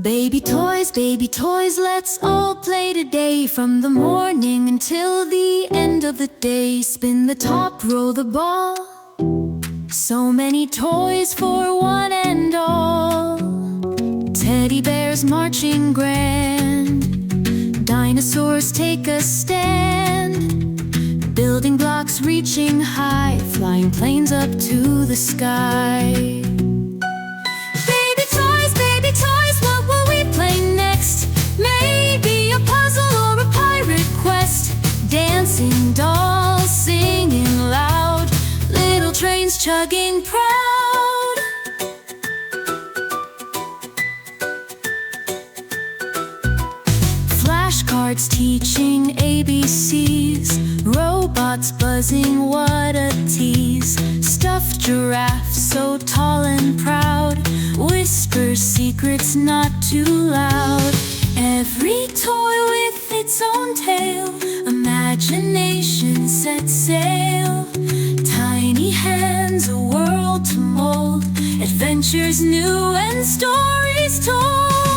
Baby toys, let's all play today. From the morning until the end of the day. Spin the top, roll the ball. So many toys for one and all. Teddy bears marching grand. Dinosaurs take a stand. Building blocks reaching high. Flying planes up to the sky. Baby toys, what will we play next? Maybe a puzzle or a pirate quest. Dancing dolls singing loud. Little trains chugging proud. Flashcards teaching ABCs. Robots buzzing, what a tease. Stuffed giraffes so tall and proud. Whisper secrets not too loud. Every toy with its own tale. Imagination set sail. Tiny hands, a world to mold. Adventures new and stories told.